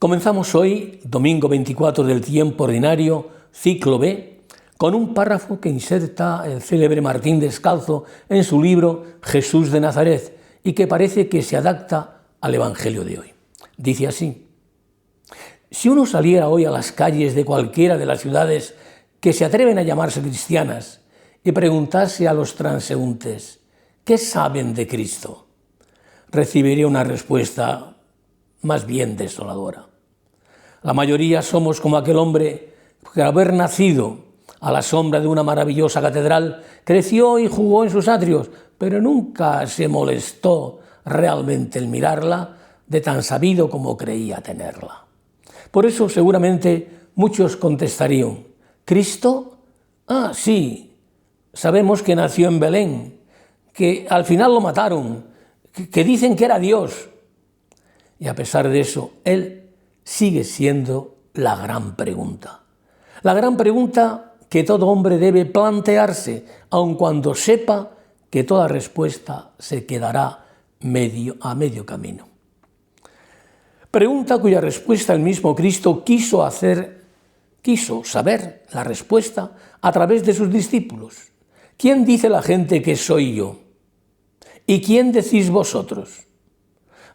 Comenzamos hoy, domingo 24 del tiempo ordinario, ciclo B, con un párrafo que inserta el célebre Martín Descalzo en su libro Jesús de Nazaret y que parece que se adapta al Evangelio de hoy. Dice así: si uno saliera hoy a las calles de cualquiera de las ciudades que se atreven a llamarse cristianas y preguntase a los transeúntes ¿qué saben de Cristo?, recibiría una respuesta más bien desoladora. La mayoría somos como aquel hombre que, al haber nacido a la sombra de una maravillosa catedral, creció y jugó en sus atrios, pero nunca se molestó realmente en mirarla, de tan sabido como creía tenerla. Por eso seguramente muchos contestarían: ¿Cristo? Ah, sí, sabemos que nació en Belén, que al final lo mataron, que dicen que era Dios. Y a pesar de eso, Él sigue siendo la gran pregunta. La gran pregunta que todo hombre debe plantearse, aun cuando sepa que toda respuesta se quedará a medio camino. Pregunta cuya respuesta el mismo Cristo quiso saber la respuesta a través de sus discípulos. ¿Quién dice la gente que soy yo? ¿Y quién decís vosotros?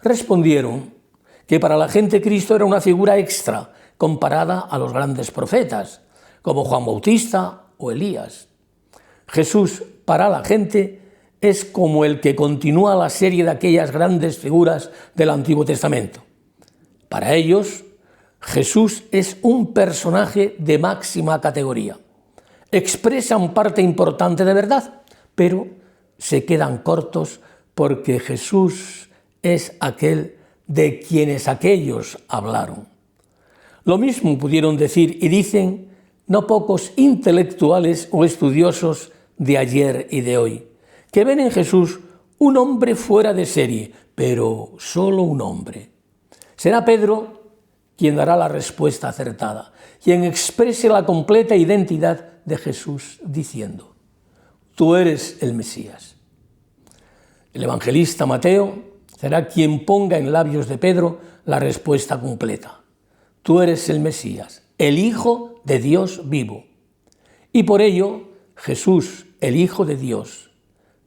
Respondieron que para la gente Cristo era una figura extra comparada a los grandes profetas, como Juan Bautista o Elías. Jesús, para la gente, es como el que continúa la serie de aquellas grandes figuras del Antiguo Testamento. Para ellos, Jesús es un personaje de máxima categoría. Expresan parte importante de verdad, pero se quedan cortos porque Jesús es aquel de quienes aquellos hablaron. Lo mismo pudieron decir y dicen no pocos intelectuales o estudiosos de ayer y de hoy, que ven en Jesús un hombre fuera de serie, pero solo un hombre. Será Pedro quien dará la respuesta acertada, quien exprese la completa identidad de Jesús diciendo: tú eres el Mesías. El evangelista Mateo será quien ponga en labios de Pedro la respuesta completa: tú eres el Mesías, el Hijo de Dios vivo. Y por ello, Jesús, el Hijo de Dios,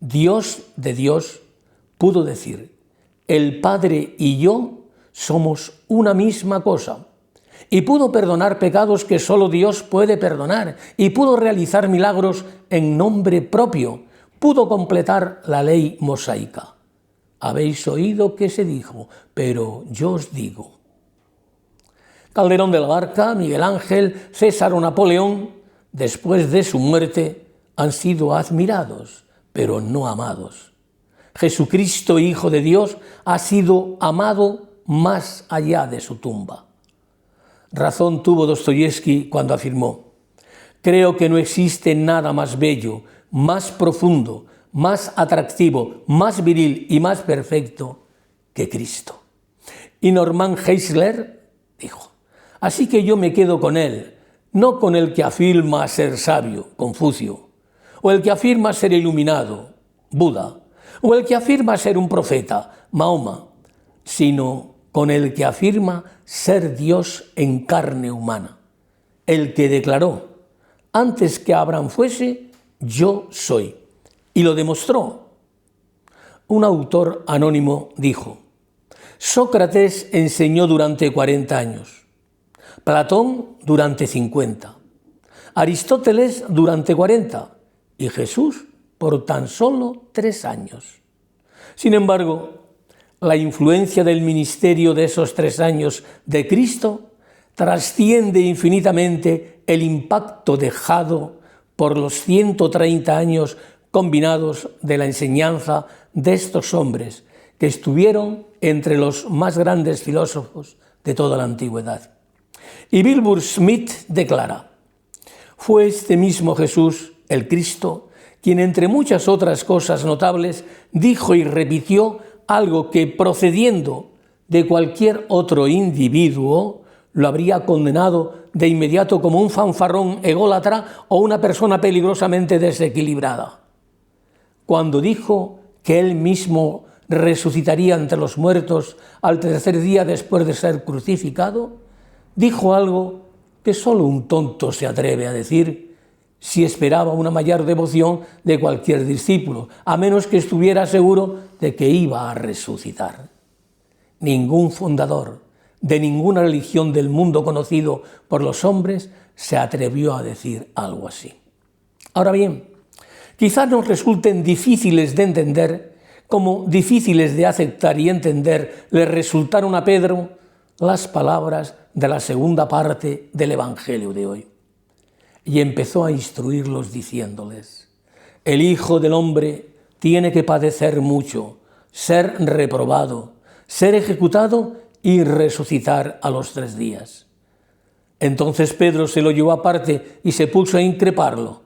Dios de Dios, pudo decir: el Padre y yo somos una misma cosa. Y pudo perdonar pecados que solo Dios puede perdonar, y pudo realizar milagros en nombre propio, pudo completar la ley mosaica. Habéis oído que se dijo, pero yo os digo. Calderón de la Barca, Miguel Ángel, César o Napoleón, después de su muerte, han sido admirados, pero no amados. Jesucristo, Hijo de Dios, ha sido amado más allá de su tumba. Razón tuvo Dostoyevski cuando afirmó: creo que no existe nada más bello, más profundo, más atractivo, más viril y más perfecto que Cristo. Y Norman Geisler dijo: así que yo me quedo con él, no con el que afirma ser sabio, Confucio, o el que afirma ser iluminado, Buda, o el que afirma ser un profeta, Mahoma, sino con el que afirma ser Dios en carne humana, el que declaró: antes que Abraham fuese, yo soy. Y lo demostró. Un autor anónimo dijo: Sócrates enseñó durante 40 años, Platón durante 50, Aristóteles durante 40 y Jesús por tan solo 3 años. Sin embargo, la influencia del ministerio de esos 3 años de Cristo trasciende infinitamente el impacto dejado por los 130 años combinados de la enseñanza de estos hombres que estuvieron entre los más grandes filósofos de toda la antigüedad. Y Wilbur Smith declara: fue este mismo Jesús, el Cristo, quien entre muchas otras cosas notables dijo y repitió algo que, procediendo de cualquier otro individuo, lo habría condenado de inmediato como un fanfarrón ególatra o una persona peligrosamente desequilibrada. Cuando dijo que él mismo resucitaría entre los muertos al tercer día después de ser crucificado, dijo algo que solo un tonto se atreve a decir si esperaba una mayor devoción de cualquier discípulo, a menos que estuviera seguro de que iba a resucitar. Ningún fundador de ninguna religión del mundo conocido por los hombres se atrevió a decir algo así. Ahora bien, quizás nos resulten difíciles de entender, como difíciles de aceptar y entender le resultaron a Pedro las palabras de la segunda parte del Evangelio de hoy. Y empezó a instruirlos diciéndoles: el Hijo del Hombre tiene que padecer mucho, ser reprobado, ser ejecutado y resucitar a los 3 días. Entonces Pedro se lo llevó aparte y se puso a increparlo,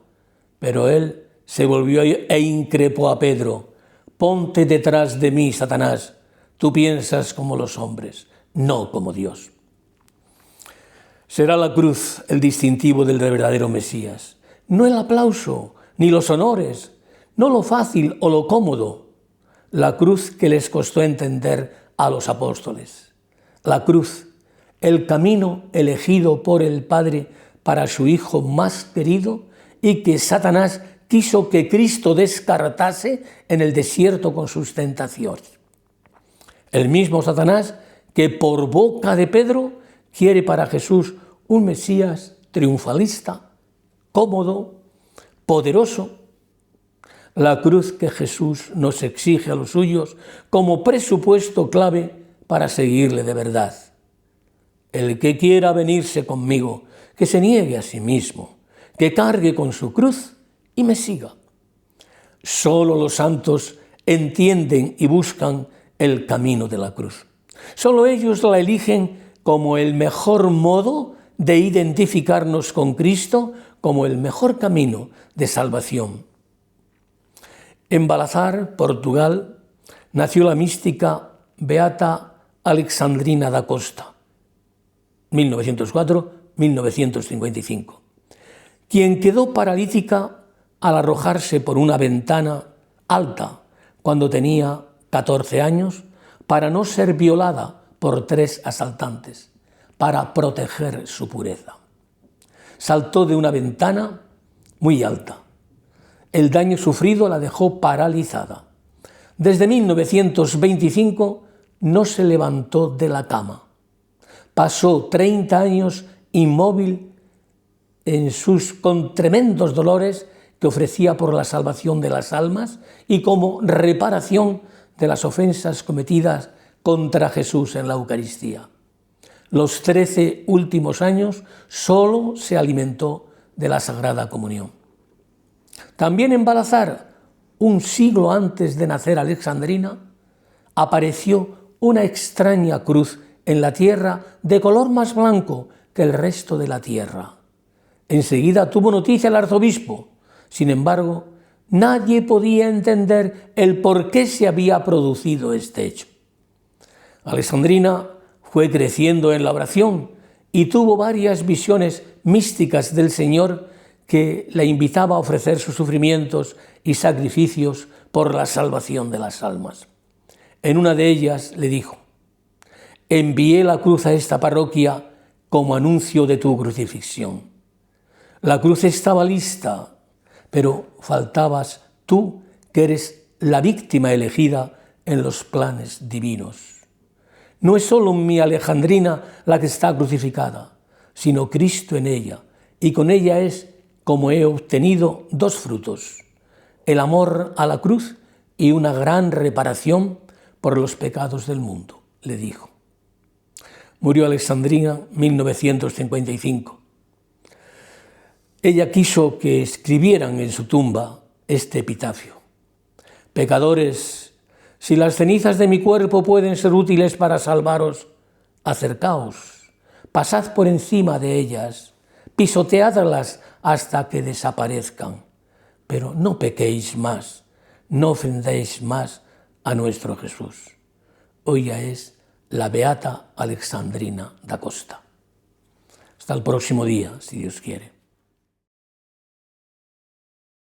pero él se volvió e increpó a Pedro: ponte detrás de mí, Satanás, tú piensas como los hombres, no como Dios. Será la cruz el distintivo del verdadero Mesías, no el aplauso, ni los honores, no lo fácil o lo cómodo, la cruz que les costó entender a los apóstoles. La cruz, el camino elegido por el Padre para su Hijo más querido y que Satanás quiso que Cristo descartase en el desierto con sus tentaciones. El mismo Satanás que por boca de Pedro quiere para Jesús un Mesías triunfalista, cómodo, poderoso. La cruz que Jesús nos exige a los suyos como presupuesto clave para seguirle de verdad. El que quiera venirse conmigo, que se niegue a sí mismo, que cargue con su cruz y me siga. Solo los santos entienden y buscan el camino de la cruz. Solo ellos la eligen como el mejor modo de identificarnos con Cristo, como el mejor camino de salvación. En Balazar, Portugal, nació la mística Beata Alexandrina da Costa, 1904-1955, quien quedó paralítica al arrojarse por una ventana alta cuando tenía 14 años para no ser violada por 3 asaltantes, para proteger su pureza. Saltó de una ventana muy alta. El daño sufrido la dejó paralizada. Desde 1925 no se levantó de la cama. Pasó 30 años inmóvil con tremendos dolores que ofrecía por la salvación de las almas y como reparación de las ofensas cometidas contra Jesús en la Eucaristía. Los 13 últimos años solo se alimentó de la Sagrada Comunión. También en Balazar, un siglo antes de nacer Alexandrina, apareció una extraña cruz en la tierra de color más blanco que el resto de la tierra. Enseguida tuvo noticia el arzobispo. Sin embargo, nadie podía entender el por qué se había producido este hecho. Alexandrina fue creciendo en la oración y tuvo varias visiones místicas del Señor que la invitaba a ofrecer sus sufrimientos y sacrificios por la salvación de las almas. En una de ellas le dijo: envié la cruz a esta parroquia como anuncio de tu crucifixión. La cruz estaba lista, pero faltabas tú, que eres la víctima elegida en los planes divinos. No es solo mi Alejandrina la que está crucificada, sino Cristo en ella, y con ella es como he obtenido 2 frutos, el amor a la cruz y una gran reparación por los pecados del mundo, le dijo. Murió Alexandrina en 1955. Ella quiso que escribieran en su tumba este epitafio: pecadores, si las cenizas de mi cuerpo pueden ser útiles para salvaros, acercaos, pasad por encima de ellas, pisoteadlas hasta que desaparezcan, pero no pequéis más, no ofendéis más a nuestro Jesús. Hoy ya es la Beata Alexandrina da Costa. Hasta el próximo día, si Dios quiere.